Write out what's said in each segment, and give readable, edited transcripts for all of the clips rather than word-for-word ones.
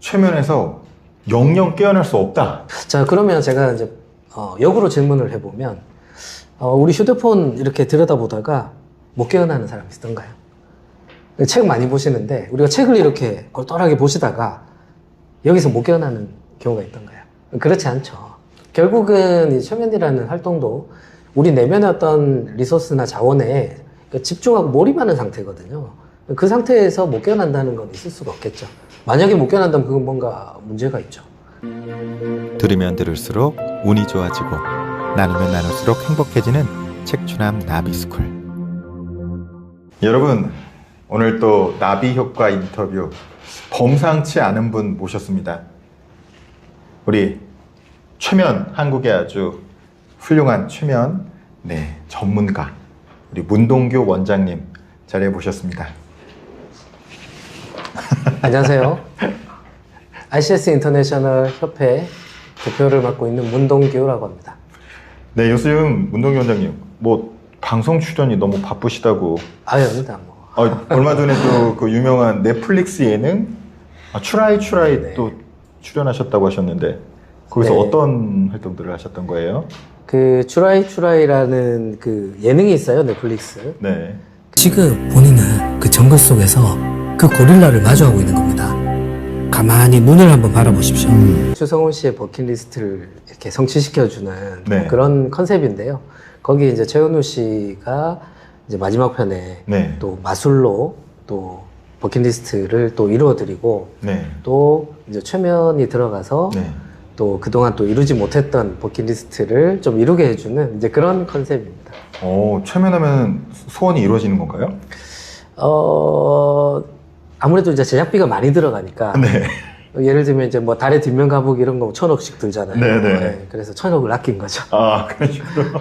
최면에서 영영 깨어날 수 없다. 자, 그러면 제가 이제 역으로 질문을 해보면 우리 휴대폰 이렇게 들여다보다가 못 깨어나는 사람 있던가요? 책 많이 보시는데 우리가 책을 이렇게 골똘하게 보시다가 여기서 못 깨어나는 경우가 있던가요? 그렇지 않죠. 결국은 이 최면이라는 활동도 우리 내면의 어떤 리소스나 자원에 집중하고 몰입하는 상태거든요. 그 상태에서 못 깨어난다는 건 있을 수가 없겠죠. 만약에 못 깨어난다면 그건 뭔가 문제가 있죠. 들으면 들을수록 운이 좋아지고 나누면 나눌수록 행복해지는 책추남 나비스쿨. 여러분, 오늘 또 나비 효과 인터뷰 범상치 않은 분 모셨습니다. 우리 최면, 한국의 아주 훌륭한 최면 전문가 우리 문동규 원장님 자리에 모셨습니다. 안녕하세요. ICS 인터내셔널 협회 대표를 맡고 있는 문동규라고 합니다. 네, 요즘 문동규 원장님 뭐 방송 출연이 너무 바쁘시다고. 아닙니다. 뭐. 얼마 전에 또 그 유명한 넷플릭스 예능 추라이 네. 또 출연하셨다고 하셨는데 거기서 네. 어떤 활동들을 하셨던 거예요? 그 추라이라는 그 예능이 있어요, 넷플릭스. 네. 지금 본인은 그 정글 속에서 그 고릴라를 마주하고 있는 겁니다. 가만히 눈을 한번 바라보십시오. 추성훈 씨의 버킷리스트를 이렇게 성취시켜주는 네. 그런 컨셉인데요. 거기 이제 최은우 씨가 이제 마지막 편에 네. 또 마술로 또 버킷리스트를 또 이루어드리고 네. 또 이제 최면이 들어가서 네. 또 그동안 또 이루지 못했던 버킷리스트를 좀 이루게 해주는 이제 그런 컨셉입니다. 최면하면 소원이 이루어지는 건가요? 아무래도 이제 제작비가 많이 들어가니까. 네. 예를 들면 이제 뭐 달에 뒷면 가보기 이런 거 1,000억씩 들잖아요. 네네. 네, 그래서 1,000억을 아낀 거죠. 그런 식으로.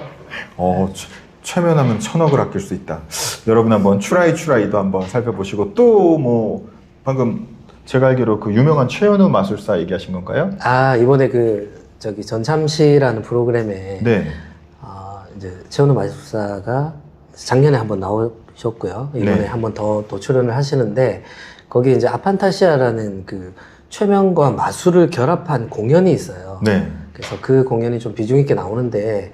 최면하면 1,000억을 아낄 수 있다. 여러분 한번 추라이도 한번 살펴보시고 또 뭐 방금 제가 알기로 그 유명한 최현우 마술사 얘기하신 건가요? 이번에 저기 전참시라는 프로그램에 네. 이제 최은우 마술사가 작년에 한번 나오셨고요. 이번에 네. 한번 더 출연을 하시는데 거기 이제 아판타시아라는 그 최면과 마술을 결합한 공연이 있어요. 네. 그래서 그 공연이 좀 비중 있게 나오는데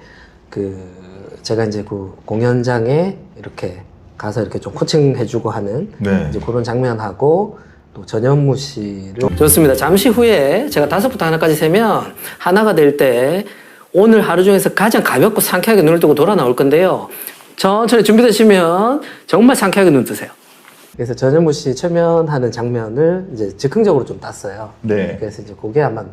제가 이제 그 공연장에 이렇게 가서 이렇게 좀 코칭해주고 하는 네. 이제 그런 장면하고 또 전현무 씨를 좋습니다. 잠시 후에 제가 5부터 하나까지 세면 하나가 될 때 오늘 하루 중에서 가장 가볍고 상쾌하게 눈을 뜨고 돌아 나올 건데요. 천천히 준비되시면 정말 상쾌하게 눈 뜨세요. 그래서 전현무 씨 최면하는 장면을 이제 즉흥적으로 좀 땄어요. 네. 그래서 이제 그게 아마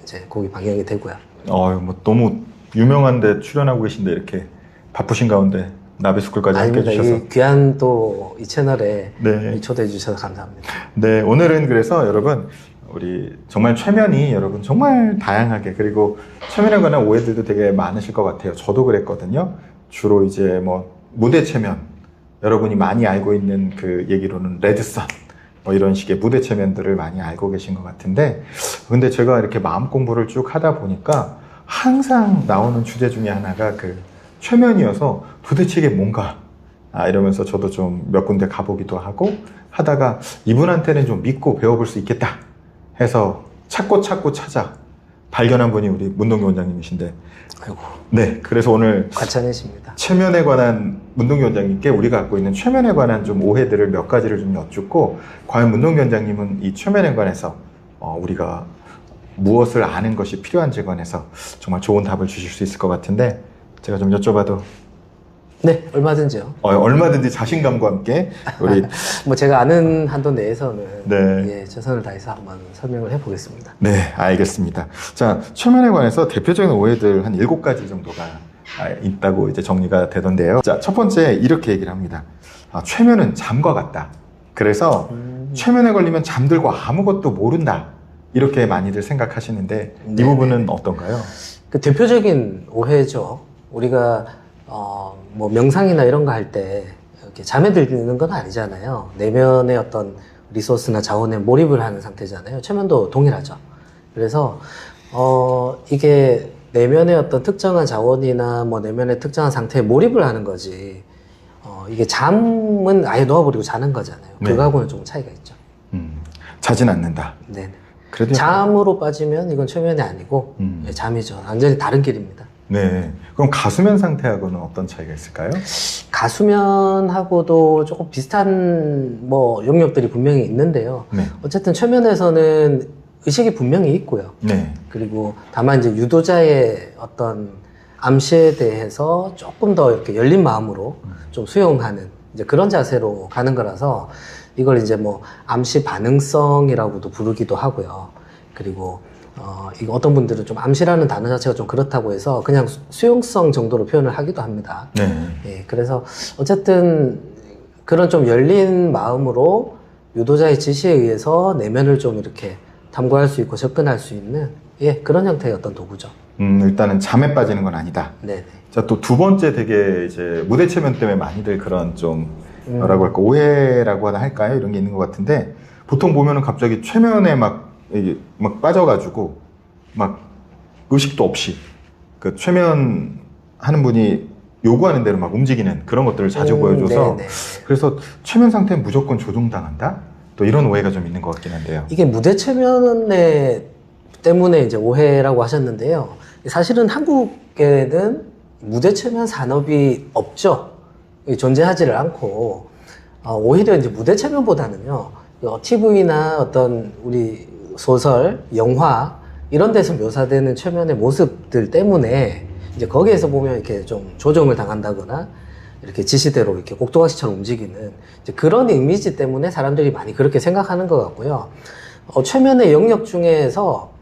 이제 거기 방영이 되고요. 뭐 너무 유명한데 출연하고 계신데 이렇게 바쁘신 가운데 나비스쿨까지 함께 아닙니다. 해주셔서. 이 귀한 또 이 채널에 네. 초대해 주셔서 감사합니다. 네, 오늘은 그래서 여러분 우리 정말 최면이 여러분 정말 다양하게 그리고 최면에 관한 오해들도 되게 많으실 것 같아요. 저도 그랬거든요. 주로 이제 뭐 무대 최면 여러분이 많이 알고 있는 그 얘기로는 레드선 뭐 이런 식의 무대 최면들을 많이 알고 계신 것 같은데 근데 제가 이렇게 마음 공부를 쭉 하다 보니까 항상 나오는 주제 중에 하나가 그 최면이어서 도대체 이게 뭔가 이러면서 저도 좀 몇 군데 가보기도 하고 하다가 이분한테는 좀 믿고 배워볼 수 있겠다 해서 찾고 찾아 발견한 분이 우리 문동규 원장님이신데 아이고. 네, 그래서 오늘 과찬이십니다. 최면에 관한 문동규 원장님께 우리가 갖고 있는 최면에 관한 좀 오해들을 몇 가지를 좀 여쭙고 과연 문동규 원장님은 이 최면에 관해서 우리가 무엇을 아는 것이 필요한지에 관해서 정말 좋은 답을 주실 수 있을 것 같은데 제가 좀 여쭤봐도 네, 얼마든지요. 얼마든지 자신감과 함께 우리 뭐 제가 아는 한도 내에서는 네. 최선을 다해서 한번 설명을 해보겠습니다. 네, 알겠습니다. 자, 최면에 관해서 대표적인 오해들 한 7가지 정도가 있다고 이제 정리가 되던데요. 자, 첫 번째 이렇게 얘기를 합니다. 최면은 잠과 같다. 그래서 최면에 걸리면 잠들고 아무것도 모른다. 이렇게 많이들 생각하시는데 이 부분은 어떤가요? 그 대표적인 오해죠. 우리가 뭐 명상이나 이런 거 할 때 이렇게 잠에 들는 건 아니잖아요. 내면의 어떤 리소스나 자원에 몰입을 하는 상태잖아요. 최면도 동일하죠. 그래서 이게 내면의 어떤 특정한 자원이나 뭐 내면의 특정한 상태에 몰입을 하는 거지. 이게 잠은 아예 놓아버리고 자는 거잖아요. 네. 그거하고는 좀 차이가 있죠. 자진 않는다. 네네. 그래도 잠으로 빠지면 이건 최면이 아니고 예, 잠이죠. 완전히 다른 길입니다. 네. 그럼 가수면 상태하고는 어떤 차이가 있을까요? 가수면하고도 조금 비슷한 뭐 영역들이 분명히 있는데요. 네. 어쨌든 최면에서는 의식이 분명히 있고요. 네. 그리고 다만 이제 유도자의 어떤 암시에 대해서 조금 더 이렇게 열린 마음으로 좀 수용하는 이제 그런 자세로 가는 거라서 이걸 이제 뭐 암시 반응성이라고도 부르기도 하고요. 그리고 이거 어떤 분들은 좀 암시라는 단어 자체가 좀 그렇다고 해서 그냥 수용성 정도로 표현을 하기도 합니다. 네. 예, 그래서 어쨌든 그런 좀 열린 마음으로 유도자의 지시에 의해서 내면을 좀 이렇게 탐구할 수 있고 접근할 수 있는 예, 그런 형태의 어떤 도구죠. 일단은 잠에 빠지는 건 아니다. 네네. 자, 또 두 번째 되게 이제 무대 체면 때문에 많이들 그런 좀 뭐라고 할까 오해라고 하나 할까요? 이런 게 있는 것 같은데 보통 보면은 갑자기 최면에 막 빠져가지고 막 의식도 없이 그 최면 하는 분이 요구하는 대로 막 움직이는 그런 것들을 자주 보여줘서 네네. 그래서 최면 상태는 무조건 조종당한다? 또 이런 오해가 좀 있는 것 같긴 한데요. 이게 무대 체면에 때문에 이제 오해라고 하셨는데요. 사실은 한국에는 무대 체면 산업이 없죠. 존재하지를 않고 오히려 이제 무대 체면보다는요. TV나 어떤 우리 소설, 영화 이런 데서 묘사되는 최면의 모습들 때문에 이제 거기에서 보면 이렇게 좀 조종을 당한다거나 이렇게 지시대로 이렇게 꼭두각시처럼 움직이는 이제 그런 이미지 때문에 사람들이 많이 그렇게 생각하는 것 같고요. 최면의 영역 중에서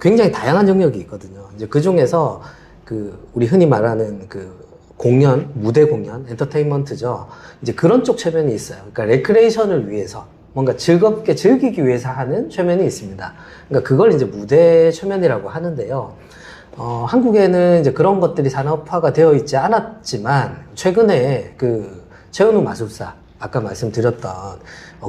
굉장히 다양한 영역이 있거든요. 이제 그 중에서 그 우리 흔히 말하는 그 공연, 무대 공연, 엔터테인먼트죠. 이제 그런 쪽 최면이 있어요. 그러니까 레크레이션을 위해서 뭔가 즐겁게 즐기기 위해서 하는 최면이 있습니다. 그러니까 그걸 이제 무대 최면이라고 하는데요. 한국에는 이제 그런 것들이 산업화가 되어 있지 않았지만 최근에 그 최은우 마술사 아까 말씀드렸던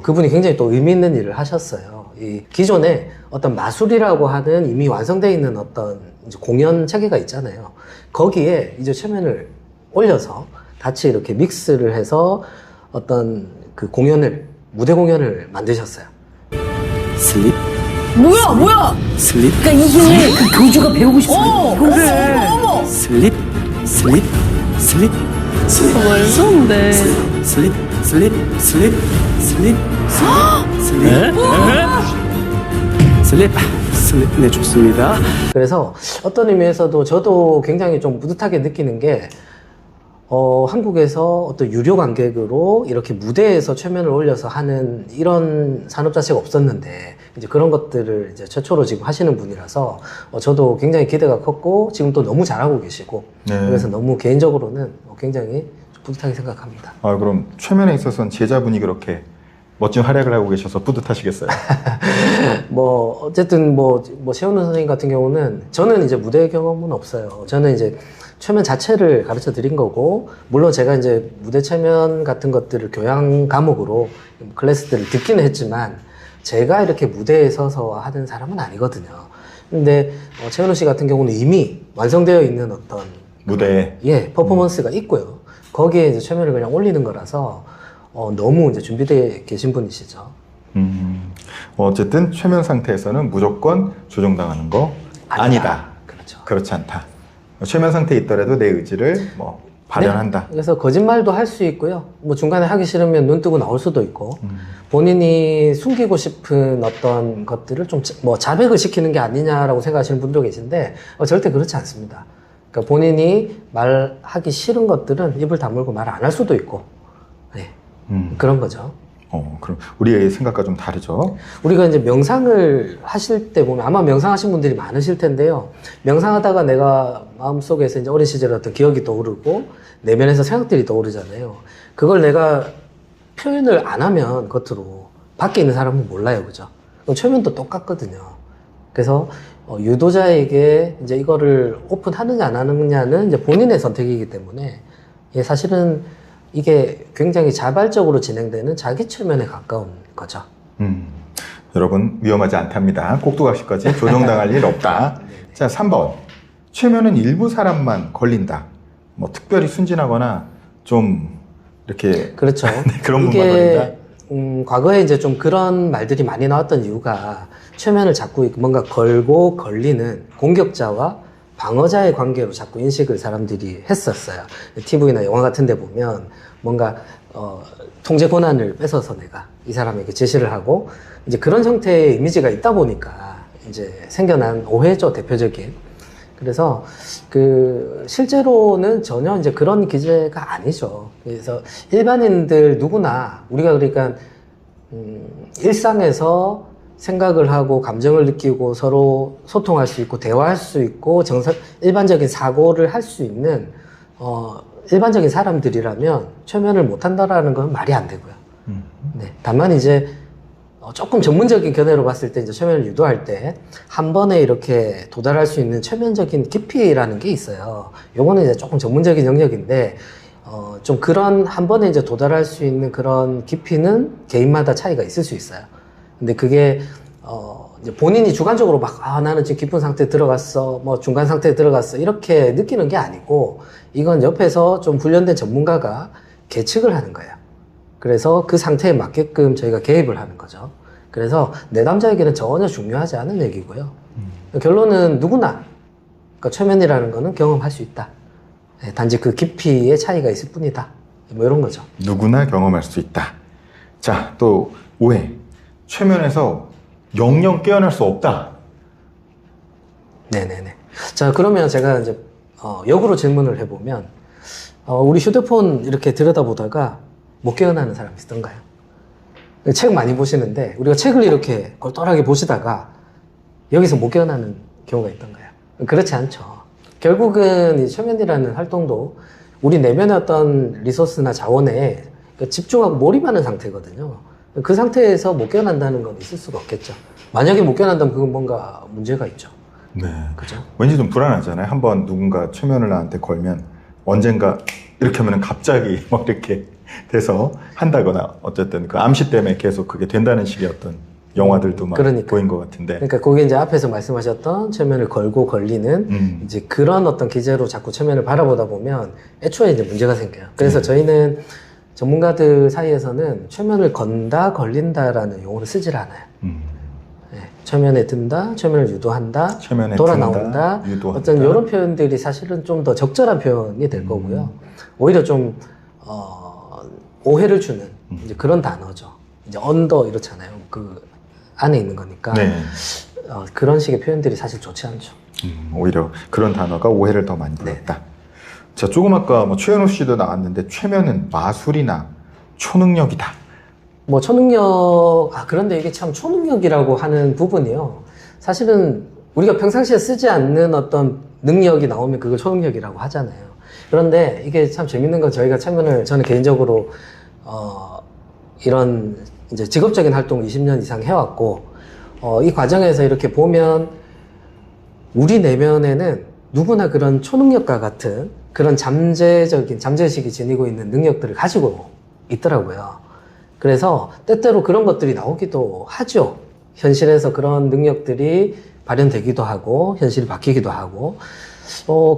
그분이 굉장히 또 의미 있는 일을 하셨어요. 이 기존에 어떤 마술이라고 하는 이미 완성되어 있는 어떤 이제 공연 체계가 있잖아요. 거기에 이제 최면을 올려서 같이 이렇게 믹스를 해서 어떤 그 공연을 무대 공연을 만드셨어요. 슬립 뭐야? 슬립 그러니까 이게 그 교주가 배우고 싶어. 그래. 어머. 슬립 슬립 슬립 슬립 말도 안 돼. 슬립 슬립 슬립 슬립 슬립 슬립 네 좋습니다. 그래서 어떤 의미에서도 저도 굉장히 좀 뿌듯하게 느끼는 게 한국에서 어떤 유료 관객으로 이렇게 무대에서 최면을 올려서 하는 이런 산업 자체가 없었는데 이제 그런 것들을 이제 최초로 지금 하시는 분이라서 저도 굉장히 기대가 컸고 지금 또 너무 잘하고 계시고 네. 그래서 너무 개인적으로는 굉장히 뿌듯하게 생각합니다. 그럼 최면에 있어서는 제자분이 그렇게 멋진 활약을 하고 계셔서 뿌듯하시겠어요? 뭐 어쨌든 뭐 최은우 선생님 같은 경우는 저는 이제 무대 경험은 없어요. 저는 이제 최면 자체를 가르쳐 드린 거고 물론 제가 이제 무대 최면 같은 것들을 교양 과목으로 클래스들을 듣기는 했지만 제가 이렇게 무대에 서서 하는 사람은 아니거든요. 근데 최은우 씨 같은 경우는 이미 완성되어 있는 어떤 무대에 퍼포먼스가 있고요. 거기에 이제 최면을 그냥 올리는 거라서 너무 이제 준비되어 계신 분이시죠. 어쨌든 최면 상태에서는 무조건 조종당하는 거 아니다. 그렇죠. 그렇지 않다. 최면 상태에 있더라도 내 의지를 뭐 발현한다. 네. 그래서 거짓말도 할 수 있고요. 뭐 중간에 하기 싫으면 눈 뜨고 나올 수도 있고, 본인이 숨기고 싶은 어떤 것들을 좀 뭐 자백을 시키는 게 아니냐라고 생각하시는 분도 계신데, 절대 그렇지 않습니다. 그러니까 본인이 말하기 싫은 것들은 입을 다물고 말 안 할 수도 있고, 네. 그런 거죠. 그럼 우리의 생각과 좀 다르죠. 우리가 이제 명상을 하실 때 보면 아마 명상하신 분들이 많으실 텐데요. 명상하다가 내가 마음속에서 이제 어린 시절의 어떤 기억이 떠오르고 내면에서 생각들이 떠오르잖아요. 그걸 내가 표현을 안 하면 겉으로 밖에 있는 사람은 몰라요. 그죠? 최면도 똑같거든요. 그래서 유도자에게 이제 이거를 오픈하느냐 안 하느냐는 이제 본인의 선택이기 때문에 사실은 이게 굉장히 자발적으로 진행되는 자기 최면에 가까운 거죠. 여러분 위험하지 않답니다. 꼭두각시까지 조종당할 일 없다. 자, 3번. 최면은 일부 사람만 걸린다. 뭐 특별히 순진하거나 좀 이렇게 그렇죠. 네, 그런 분만 이게 걸린다. 과거에 이제 좀 그런 말들이 많이 나왔던 이유가 최면을 자꾸 뭔가 걸고 걸리는 공격자와 방어자의 관계로 자꾸 인식을 사람들이 했었어요. TV나 영화 같은 데 보면 뭔가 통제 권한을 뺏어서 내가 이 사람에게 제시를 하고 이제 그런 형태의 이미지가 있다 보니까 이제 생겨난 오해죠, 대표적인. 그래서 실제로는 전혀 이제 그런 기제가 아니죠. 그래서 일반인들 누구나 우리가 그러니까 일상에서 생각을 하고 감정을 느끼고 서로 소통할 수 있고 대화할 수 있고 일반적인 사고를 할 수 있는 일반적인 사람들이라면 최면을 못한다라는 건 말이 안 되고요. 네. 다만 이제 조금 전문적인 견해로 봤을 때 이제 최면을 유도할 때 한 번에 이렇게 도달할 수 있는 최면적인 깊이라는 게 있어요. 요거는 이제 조금 전문적인 영역인데 좀 그런 한 번에 이제 도달할 수 있는 그런 깊이는 개인마다 차이가 있을 수 있어요. 근데 그게 이제 본인이 주관적으로 막 나는 지금 깊은 상태에 들어갔어, 뭐 중간 상태에 들어갔어 이렇게 느끼는 게 아니고 이건 옆에서 좀 훈련된 전문가가 계측을 하는 거예요. 그래서 그 상태에 맞게끔 저희가 개입을 하는 거죠. 그래서 내담자에게는 전혀 중요하지 않은 얘기고요. 결론은 누구나 그러니까 최면이라는 거는 경험할 수 있다. 네, 단지 그 깊이의 차이가 있을 뿐이다. 뭐 이런 거죠. 누구나 경험할 수 있다. 자, 또 오해. 최면에서 영영 깨어날 수 없다. 네네네. 자, 그러면 제가 이제 역으로 질문을 해보면 우리 휴대폰 이렇게 들여다보다가 못 깨어나는 사람이 있던가요? 책 많이 보시는데 우리가 책을 이렇게 골똘하게 보시다가 여기서 못 깨어나는 경우가 있던가요? 그렇지 않죠. 결국은 이 최면이라는 활동도 우리 내면의 어떤 리소스나 자원에 집중하고 몰입하는 상태거든요. 그 상태에서 못 깨어난다는 건 있을 수가 없겠죠. 만약에 못 깨어난다면 그건 뭔가 문제가 있죠. 네. 그죠? 왠지 좀 불안하잖아요. 한번 누군가 최면을 나한테 걸면 언젠가 이렇게 하면 갑자기 뭐 이렇게 돼서 한다거나 어쨌든 그 암시 때문에 계속 그게 된다는 식의 어떤 영화들도 막 보인 것 같은데. 그러니까 그게 이제 앞에서 말씀하셨던 최면을 걸고 걸리는 이제 그런 어떤 기제로 자꾸 최면을 바라보다 보면 애초에 이제 문제가 생겨요. 그래서 저희는 전문가들 사이에서는 최면을 건다, 걸린다라는 용어를 쓰질 않아요. 네, 최면에 든다, 최면을 유도한다, 최면에 돌아 든다, 나온다, 유도한다. 어떤 이런 표현들이 사실은 좀 더 적절한 표현이 될 거고요. 오히려 좀 오해를 주는 이제 그런 단어죠. 이제 언더 이렇잖아요. 그 안에 있는 거니까 네. 그런 식의 표현들이 사실 좋지 않죠. 오히려 그런 단어가 오해를 더 많이 불렀다. 자, 조금 아까 뭐 최현우 씨도 나왔는데 최면은 마술이나 초능력이다. 뭐 초능력, 그런데 이게 참 초능력이라고 하는 부분이요. 사실은 우리가 평상시에 쓰지 않는 어떤 능력이 나오면 그걸 초능력이라고 하잖아요. 그런데 이게 참 재밌는 건 저희가 최면을 저는 개인적으로 이런 이제 직업적인 활동을 20년 이상 해왔고 이 과정에서 이렇게 보면 우리 내면에는 누구나 그런 초능력과 같은 그런 잠재의식이 지니고 있는 능력들을 가지고 있더라고요. 그래서 때때로 그런 것들이 나오기도 하죠. 현실에서 그런 능력들이 발현되기도 하고 현실이 바뀌기도 하고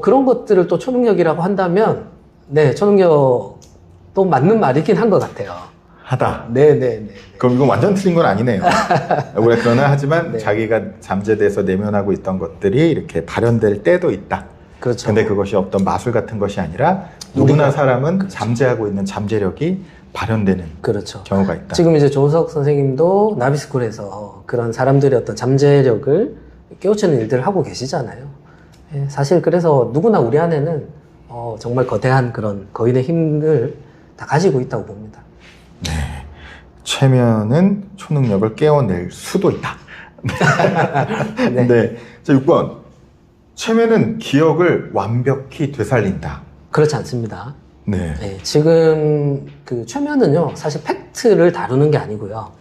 그런 것들을 또 초능력이라고 한다면 네, 초능력도 맞는 말이긴 한 것 같아요. 하다. 네네네. 그럼 이건 완전 틀린 건 아니네요. 우리가 그러나 하지만 네. 자기가 잠재돼서 내면하고 있던 것들이 이렇게 발현될 때도 있다. 그렇죠. 근데 그것이 어떤 마술 같은 것이 아니라 누구나 사람은 잠재하고 있는 잠재력이 발현되는 그렇죠. 경우가 있다. 지금 이제 조석 선생님도 나비스쿨에서 그런 사람들의 어떤 잠재력을 깨우치는 일들을 하고 계시잖아요. 예, 사실 그래서 누구나 우리 안에는 정말 거대한 그런 거인의 힘을 다 가지고 있다고 봅니다. 네. 최면은 초능력을 깨워낼 수도 있다. 네. 네. 자, 6번. 최면은 기억을 완벽히 되살린다. 그렇지 않습니다. 네. 네, 지금 그 최면은요, 사실 팩트를 다루는 게 아니고요,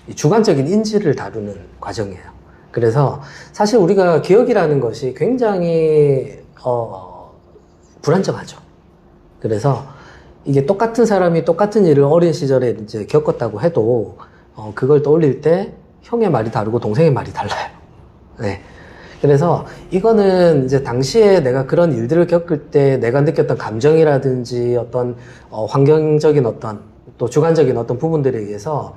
이 주관적인 인지를 다루는 과정이에요. 그래서 사실 우리가 기억이라는 것이 굉장히 불안정하죠. 그래서 이게 똑같은 사람이 똑같은 일을 어린 시절에 이제 겪었다고 해도 그걸 떠올릴 때 형의 말이 다르고 동생의 말이 달라요. 네. 그래서 이거는 이제 당시에 내가 그런 일들을 겪을 때 내가 느꼈던 감정이라든지 어떤 환경적인 어떤 또 주관적인 어떤 부분들에 의해서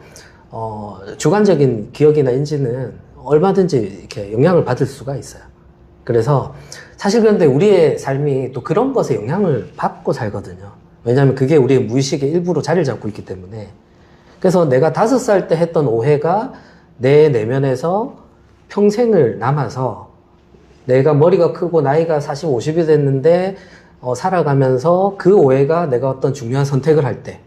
주관적인 기억이나 인지는 얼마든지 이렇게 영향을 받을 수가 있어요. 그래서 사실 그런데 우리의 삶이 또 그런 것에 영향을 받고 살거든요. 왜냐하면 그게 우리의 무의식의 일부로 자리를 잡고 있기 때문에. 그래서 내가 5살 때 했던 오해가 내 내면에서 평생을 남아서 내가 머리가 크고 나이가 40, 50이 됐는데 살아가면서 그 오해가 내가 어떤 중요한 선택을 할 때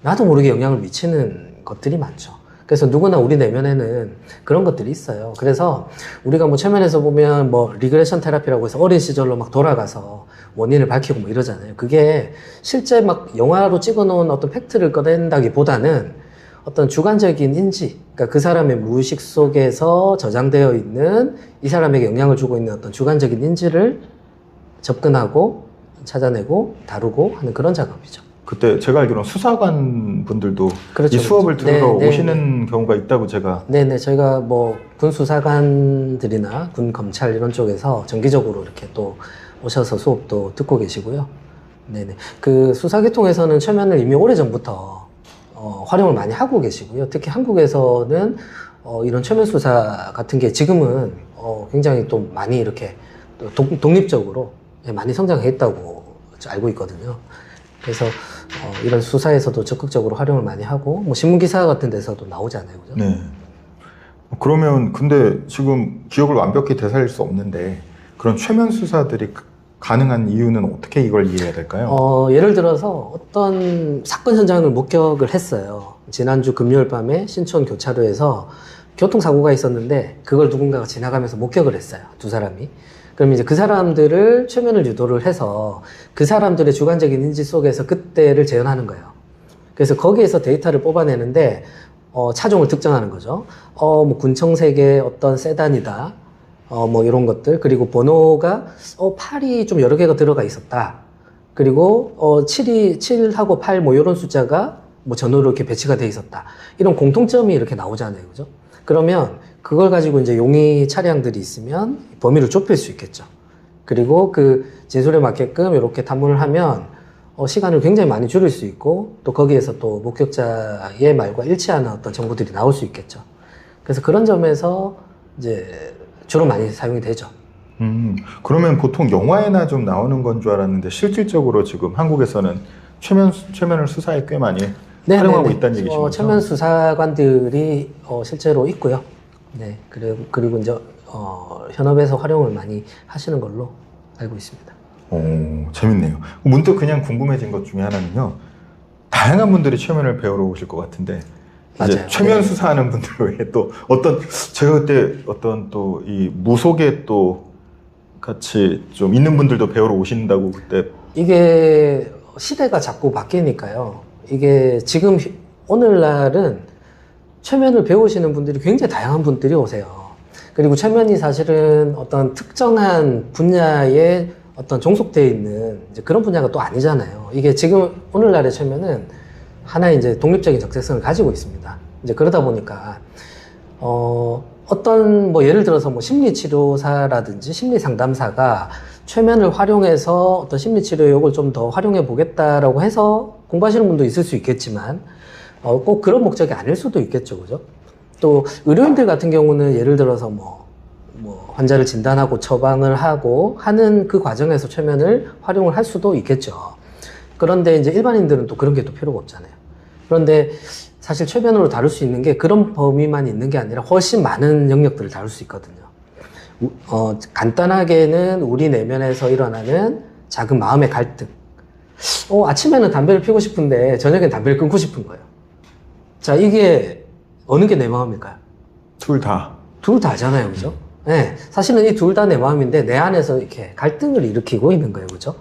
나도 모르게 영향을 미치는 것들이 많죠. 그래서 누구나 우리 내면에는 그런 것들이 있어요. 그래서 우리가 뭐 최면에서 보면 뭐 리그레션 테라피라고 해서 어린 시절로 막 돌아가서 원인을 밝히고 뭐 이러잖아요. 그게 실제 막 영화로 찍어놓은 어떤 팩트를 꺼낸다기보다는 어떤 주관적인 인지, 그러니까 그 사람의 무의식 속에서 저장되어 있는 이 사람에게 영향을 주고 있는 어떤 주관적인 인지를 접근하고 찾아내고 다루고 하는 그런 작업이죠. 그때 제가 알기로는 수사관 분들도 그렇죠, 이 수업을 그렇죠. 들으러 네, 네, 오시는 경우가 있다고 제가. 네네, 저희가 뭐 군 수사관들이나 군 검찰 이런 쪽에서 정기적으로 이렇게 또 오셔서 수업도 듣고 계시고요. 네네. 그 수사계통에서는 최면을 이미 오래전부터 활용을 많이 하고 계시고요. 특히 한국에서는 이런 최면 수사 같은 게 지금은 굉장히 또 많이 이렇게 또 독립적으로 많이 성장했다고 알고 있거든요. 그래서 이런 수사에서도 적극적으로 활용을 많이 하고 뭐 신문기사 같은 데서도 나오잖아요. 그죠? 네. 그러면 근데 지금 기억을 완벽히 되살릴 수 없는데 그런 최면 수사들이 가능한 이유는 어떻게 이걸 이해해야 될까요? 예를 들어서 어떤 사건 현장을 목격을 했어요. 지난주 금요일 밤에 신촌 교차로에서 교통사고가 있었는데 그걸 누군가가 지나가면서 목격을 했어요. 2사람이. 그럼 이제 그 사람들을 최면을 유도를 해서 그 사람들의 주관적인 인지 속에서 그때를 재현하는 거예요. 그래서 거기에서 데이터를 뽑아내는데 차종을 특정하는 거죠. 뭐 군청색의 어떤 세단이다. 뭐 이런 것들. 그리고 번호가 8이 좀 여러 개가 들어가 있었다. 그리고 7하고 8 뭐 이런 숫자가 뭐 전후로 이렇게 배치가 돼 있었다. 이런 공통점이 이렇게 나오잖아요. 그죠? 그러면 그걸 가지고 이제 용의 차량들이 있으면 범위를 좁힐 수 있겠죠. 그리고 그 진술에 맞게끔 이렇게 탐문을 하면 시간을 굉장히 많이 줄일 수 있고 또 거기에서 또 목격자의 말과 일치하는 어떤 정보들이 나올 수 있겠죠. 그래서 그런 점에서 이제 주로 많이 사용이 되죠. 그러면 보통 영화에나 좀 나오는 건 줄 알았는데 실질적으로 지금 한국에서는 최면을 수사에 꽤 많이 활용하고 있다는 얘기신 거죠? 최면 수사관들이 실제로 있고요. 네, 그리고 이제 현업에서 활용을 많이 하시는 걸로 알고 있습니다. 재밌네요. 문득 그냥 궁금해진 것 중에 하나는요. 다양한 분들이 최면을 배우러 오실 것 같은데 이제 맞아요. 최면 네. 수사하는 분들 외에 또 제가 그때 어떤 또 이 무속에 또 같이 좀 있는 분들도 배우러 오신다고 그때. 이게 시대가 자꾸 바뀌니까요. 이게 지금 오늘날은 최면을 배우시는 분들이 굉장히 다양한 분들이 오세요. 그리고 최면이 사실은 어떤 특정한 분야에 어떤 종속되어 있는 이제 그런 분야가 또 아니잖아요. 이게 지금 오늘날의 최면은 하나의 이제 독립적인 적재성을 가지고 있습니다. 이제 그러다 보니까 어떤 뭐 예를 들어서 뭐 심리치료사라든지 심리상담사가 최면을 활용해서 어떤 심리치료욕을 좀 더 활용해 보겠다라고 해서 공부하시는 분도 있을 수 있겠지만 꼭 그런 목적이 아닐 수도 있겠죠, 그죠? 또 의료인들 같은 경우는 예를 들어서 뭐 환자를 진단하고 처방을 하고 하는 그 과정에서 최면을 활용을 할 수도 있겠죠. 그런데 이제 일반인들은 또 그런 게 또 필요가 없잖아요. 그런데 사실 최면으로 다룰 수 있는 게 그런 범위만 있는 게 아니라 훨씬 많은 영역들을 다룰 수 있거든요. 간단하게는 우리 내면에서 일어나는 작은 마음의 갈등. 아침에는 담배를 피우고 싶은데 저녁엔 담배를 끊고 싶은 거예요. 자, 이게 어느 게 내 마음일까요? 둘 다. 둘 다잖아요, 그죠? 네, 사실은 이 둘 다 내 마음인데 내 안에서 이렇게 갈등을 일으키고 있는 거예요, 그죠?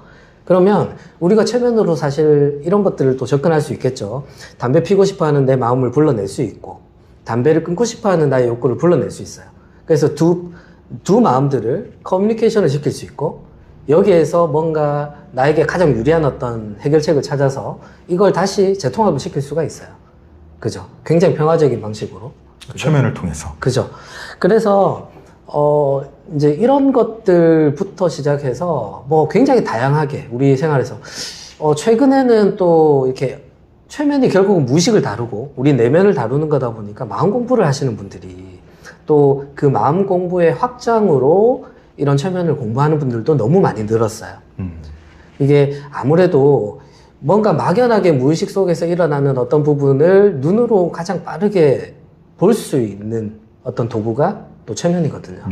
그러면 우리가 최면으로 사실 이런 것들을 또 접근할 수 있겠죠. 담배 피고 싶어 하는 내 마음을 불러낼 수 있고, 담배를 끊고 싶어 하는 나의 욕구를 불러낼 수 있어요. 그래서 두 마음들을 커뮤니케이션을 시킬 수 있고, 여기에서 뭔가 나에게 가장 유리한 어떤 해결책을 찾아서 이걸 다시 재통합을 시킬 수가 있어요. 그죠? 굉장히 평화적인 방식으로. 그죠? 최면을 통해서. 그죠? 그래서 이제 이런 것들부터 시작해서 뭐 굉장히 다양하게 우리 생활에서 최근에는 또 이렇게 최면이 결국은 무의식을 다루고 우리 내면을 다루는 거다 보니까 마음 공부를 하시는 분들이 또 그 마음 공부의 확장으로 이런 최면을 공부하는 분들도 너무 많이 늘었어요. 이게 아무래도 뭔가 막연하게 무의식 속에서 일어나는 어떤 부분을 눈으로 가장 빠르게 볼 수 있는 어떤 도구가 또 최면이거든요.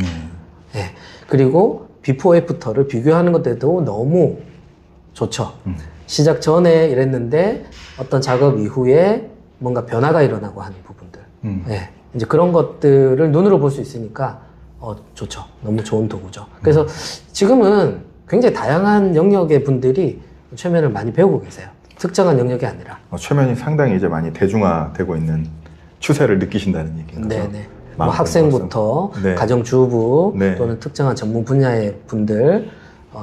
예. 그리고 비포 애프터를 비교하는 것에도 너무 좋죠. 시작 전에 이랬는데 어떤 작업 이후에 뭔가 변화가 일어나고 하는 부분들. 예. 이제 그런 것들을 눈으로 볼 수 있으니까 좋죠. 너무 좋은 도구죠. 그래서 지금은 굉장히 다양한 영역의 분들이 최면을 많이 배우고 계세요. 특정한 영역이 아니라. 최면이 상당히 이제 많이 대중화되고 있는 추세를 느끼신다는 얘기인 거죠. 네네. 뭐 학생부터 네. 가정주부 네. 또는 특정한 전문 분야의 분들,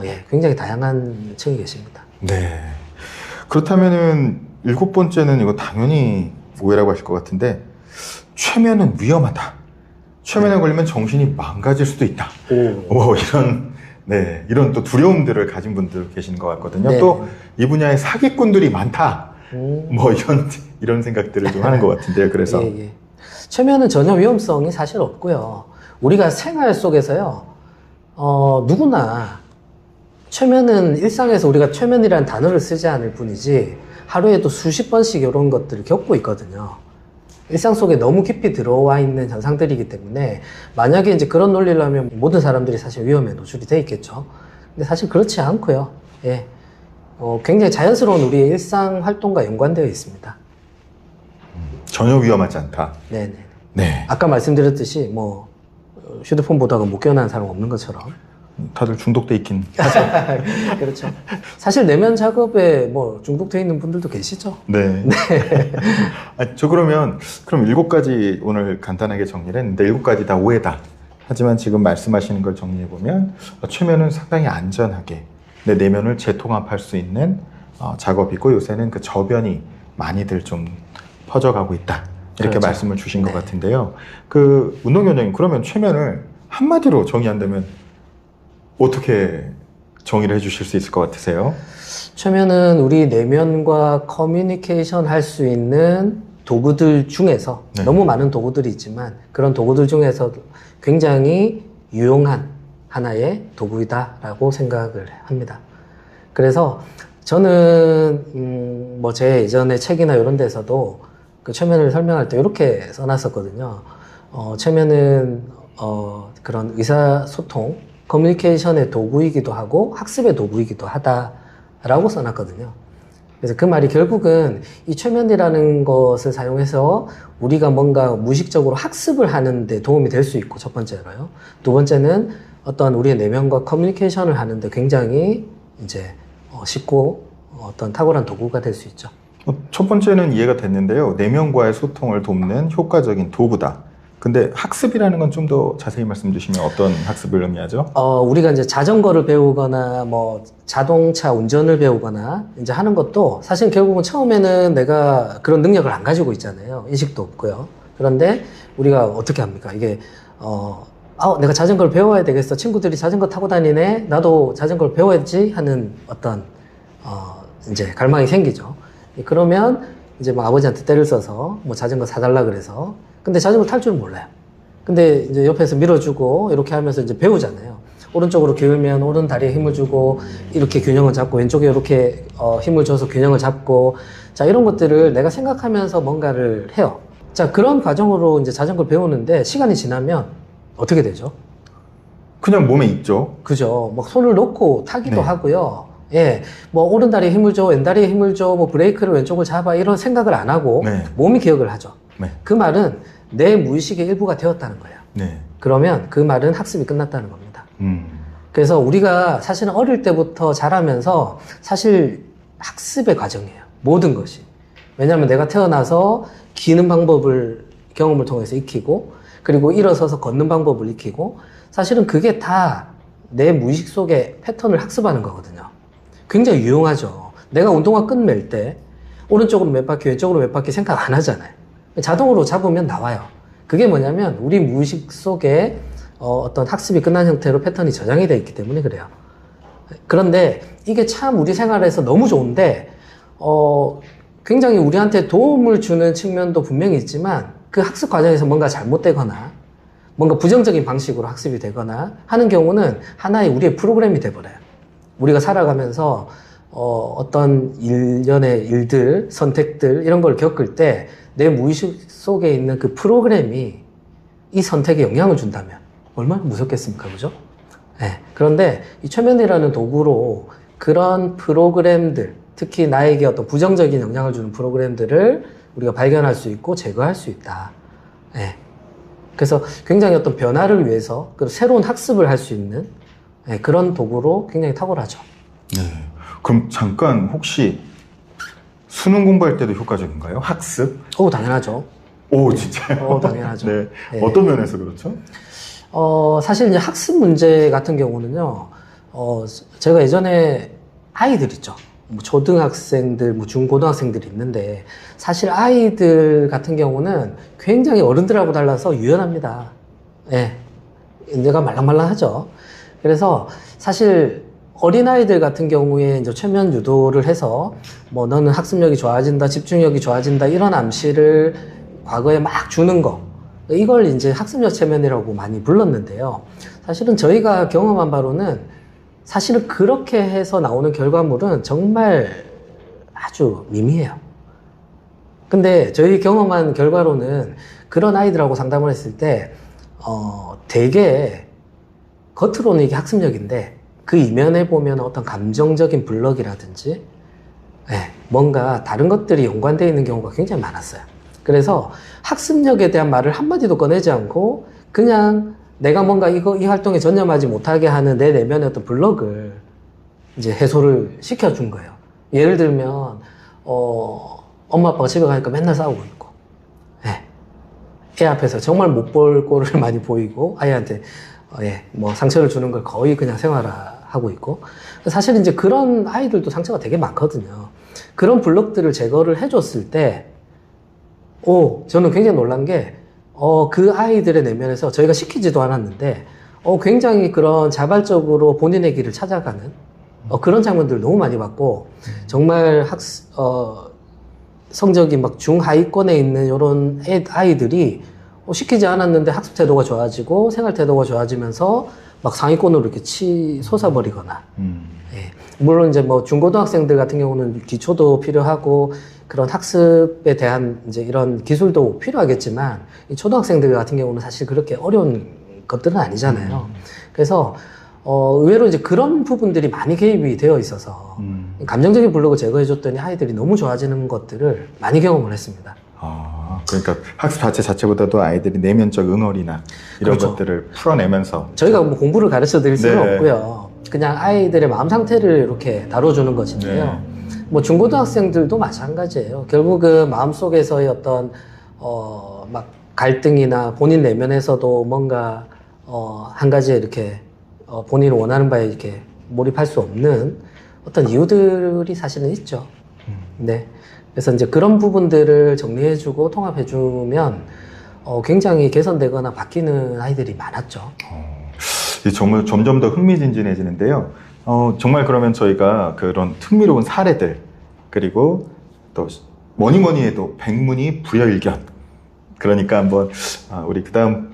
예, 굉장히 다양한 층이 계십니다. 네. 그렇다면은 7번째는 이거 당연히 오해라고 하실 것 같은데, 최면은 위험하다. 최면에 걸리면 정신이 망가질 수도 있다. 이런 또 두려움들을 가진 분들 계신 것 같거든요. 네. 또 이 분야에 사기꾼들이 많다. 뭐 이런 생각들을 좀 하는 것 같은데요. 그래서 예, 예. 최면은 전혀 위험성이 사실 없고요. 우리가 생활 속에서요, 누구나 최면은 일상에서 우리가 최면이라는 단어를 쓰지 않을 뿐이지 하루에도 수십 번씩 이런 것들을 겪고 있거든요. 일상 속에 너무 깊이 들어와 있는 현상들이기 때문에 만약에 이제 그런 논리를 하면 모든 사람들이 사실 위험에 노출이 돼 있겠죠. 근데 사실 그렇지 않고요. 예. 굉장히 자연스러운 우리의 일상 활동과 연관되어 있습니다. 전혀 위험하지 않다. 네네. 네. 아까 말씀드렸듯이 뭐 휴대폰 보다가 못 깨어나는 사람 없는 것처럼. 다들 중독돼 있긴. 그렇죠. 사실 내면 작업에 뭐 중독되어 있는 분들도 계시죠. 네. 그럼 7가지 오늘 간단하게 정리를 했는데 7가지 다 오해다. 하지만 지금 말씀하시는 걸 정리해보면 최면은 상당히 안전하게 내 내면을 재통합할 수 있는 작업이고 요새는 그 저변이 많이들 좀 퍼져가고 있다. 이렇게 그렇죠. 말씀을 주신 것 네. 같은데요. 그 운동위원장님, 그러면 최면을 한마디로 정의한다면 어떻게 정의를 해주실 수 있을 것 같으세요? 최면은 우리 내면과 커뮤니케이션 할 수 있는 도구들 중에서 네. 너무 많은 도구들이 있지만 그런 도구들 중에서 굉장히 유용한 하나의 도구이다라고 생각을 합니다. 그래서 저는 뭐 제 예전에 책이나 이런 데서도 그 최면을 설명할 때 이렇게 써놨었거든요. 최면은 그런 의사소통, 커뮤니케이션의 도구이기도 하고 학습의 도구이기도 하다라고 써놨거든요. 그래서 그 말이 결국은 이 최면이라는 것을 사용해서 우리가 뭔가 무의식적으로 학습을 하는데 도움이 될 수 있고, 첫 번째로요. 두 번째는 어떤 우리의 내면과 커뮤니케이션을 하는데 굉장히 이제 쉽고 어떤 탁월한 도구가 될 수 있죠. 첫 번째는 이해가 됐는데요. 내면과의 소통을 돕는 효과적인 도구다. 근데 학습이라는 건 좀 더 자세히 말씀 주시면 어떤 학습을 의미하죠? 우리가 이제 자전거를 배우거나 뭐 자동차 운전을 배우거나 이제 하는 것도 사실 결국은 처음에는 내가 그런 능력을 안 가지고 있잖아요. 인식도 없고요. 그런데 우리가 어떻게 합니까? 이게 내가 자전거를 배워야 되겠어. 친구들이 자전거 타고 다니네. 나도 자전거를 배워야지 하는 어떤 이제 갈망이 생기죠. 그러면 이제 뭐 아버지한테 때를 써서 뭐 자전거 사달라 그래서, 근데 자전거 탈 줄은 몰라요. 근데 이제 옆에서 밀어주고 이렇게 하면서 이제 배우잖아요. 오른쪽으로 기울면 오른 다리에 힘을 주고 이렇게 균형을 잡고, 왼쪽에 이렇게 힘을 줘서 균형을 잡고, 자, 이런 것들을 내가 생각하면서 뭔가를 해요. 자, 그런 과정으로 이제 자전거를 배우는데 시간이 지나면 어떻게 되죠? 그냥 몸에 있죠. 그죠. 막 손을 놓고 타기도 네. 하고요. 예. 뭐 오른 다리에 힘을 줘, 왼 다리에 힘을 줘, 뭐 브레이크를 왼쪽을 잡아, 이런 생각을 안 하고 네. 몸이 기억을 하죠. 네. 그 말은 내 무의식의 일부가 되었다는 거예요. 네. 그러면 그 말은 학습이 끝났다는 겁니다. 그래서 우리가 사실은 어릴 때부터 자라면서 사실 학습의 과정이에요. 모든 것이. 왜냐하면 내가 태어나서 기는 방법을 경험을 통해서 익히고, 그리고 일어서서 걷는 방법을 익히고, 사실은 그게 다 내 무의식 속의 패턴을 학습하는 거거든요. 굉장히 유용하죠. 내가 운동화 끈 맬 때 오른쪽으로 몇 바퀴, 왼쪽으로 몇 바퀴 생각 안 하잖아요. 자동으로 잡으면 나와요. 그게 뭐냐면 우리 무의식 속에 어떤 학습이 끝난 형태로 패턴이 저장이 되어 있기 때문에 그래요. 그런데 이게 참 우리 생활에서 너무 좋은데 굉장히 우리한테 도움을 주는 측면도 분명히 있지만 그 학습 과정에서 뭔가 잘못되거나 뭔가 부정적인 방식으로 학습이 되거나 하는 경우는 하나의 우리의 프로그램이 돼버려요. 우리가 살아가면서 어떤 일련의 일들, 선택들 이런 걸 겪을 때 내 무의식 속에 있는 그 프로그램이 이 선택에 영향을 준다면 얼마나 무섭겠습니까? 그죠? 네. 그런데 이 최면이라는 도구로 그런 프로그램들, 특히 나에게 어떤 부정적인 영향을 주는 프로그램들을 우리가 발견할 수 있고 제거할 수 있다. 네. 그래서 굉장히 어떤 변화를 위해서 그리고 새로운 학습을 할 수 있는 그런 도구로 굉장히 탁월하죠. 네. 그럼 잠깐 혹시 수능 공부할 때도 효과적인가요? 학습? 당연하죠. 오, 진짜요? 당연하죠. 네. 네. 어떤 면에서 그렇죠? 사실 이제 학습 문제 같은 경우는요, 제가 예전에 아이들 있죠. 뭐 초등학생들, 뭐 중고등학생들이 있는데, 사실 아이들 같은 경우는 굉장히 어른들하고 달라서 유연합니다. 예. 내가 말랑말랑하죠. 그래서 사실 어린아이들 같은 경우에 이제 최면 유도를 해서, 뭐 너는 학습력이 좋아진다, 집중력이 좋아진다, 이런 암시를 과거에 막 주는 거. 이걸 이제 학습력 최면이라고 많이 불렀는데요. 사실은 저희가 경험한 바로는 사실은 그렇게 해서 나오는 결과물은 정말 아주 미미해요. 근데 저희 경험한 결과로는 그런 아이들하고 상담을 했을 때, 되게 겉으로는 이게 학습력인데 그 이면에 보면 어떤 감정적인 블럭이라든지 뭔가 다른 것들이 연관되어 있는 경우가 굉장히 많았어요. 그래서 학습력에 대한 말을 한마디도 꺼내지 않고 그냥 내가 뭔가 이 활동에 전념하지 못하게 하는 내 내면의 어떤 블럭을 이제 해소를 시켜준 거예요. 예를 들면, 엄마 아빠가 집에 가니까 맨날 싸우고 있고, 애 앞에서 정말 못 볼 꼴을 많이 보이고, 아이한테, 뭐 상처를 주는 걸 거의 그냥 생활화하고 있고, 사실 이제 그런 아이들도 상처가 되게 많거든요. 그런 블럭들을 제거를 해줬을 때, 저는 굉장히 놀란 게, 그 아이들의 내면에서 저희가 시키지도 않았는데, 굉장히 그런 자발적으로 본인의 길을 찾아가는, 그런 장면들을 너무 많이 봤고, 정말 성적이 막 중하위권에 있는 이런 아이들이 시키지 않았는데 학습 태도가 좋아지고 생활 태도가 좋아지면서 막 상위권으로 이렇게 솟아버리거나, 물론 이제 뭐 중고등학생들 같은 경우는 기초도 필요하고 그런 학습에 대한 이제 이런 기술도 필요하겠지만 이 초등학생들 같은 경우는 사실 그렇게 어려운 것들은 아니잖아요. 그래서 의외로 이제 그런 부분들이 많이 개입이 되어 있어서 감정적인 블록을 제거해줬더니 아이들이 너무 좋아지는 것들을 많이 경험을 했습니다. 그러니까 학습 자체보다도 아이들이 내면적 응어리나 이런 그렇죠. 것들을 풀어내면서 저희가 뭐 공부를 가르쳐 드릴 수는 네. 없고요. 그냥 아이들의 마음 상태를 이렇게 다뤄주는 것인데요. 뭐 중고등학생들도 마찬가지예요. 결국은 마음속에서의 어떤 막 갈등이나 본인 내면에서도 뭔가 한 가지에 이렇게 본인이 원하는 바에 이렇게 몰입할 수 없는 어떤 이유들이 사실은 있죠. 네. 그래서 이제 그런 부분들을 정리해주고 통합해주면 굉장히 개선되거나 바뀌는 아이들이 많았죠. 정말 점점 더 흥미진진해지는데요. 정말 그러면 저희가 그런 흥미로운 사례들, 그리고 또 뭐니 해도 백문이 불여일견. 그러니까 한번 우리 그 다음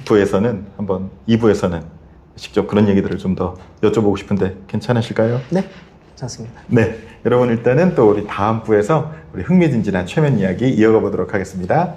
부에서는 한번 2부에서는 직접 그런 얘기들을 좀 더 여쭤보고 싶은데 괜찮으실까요? 네, 괜찮습니다. 네, 여러분 일단은 또 우리 다음 부에서 우리 흥미진진한 최면 이야기 이어가 보도록 하겠습니다.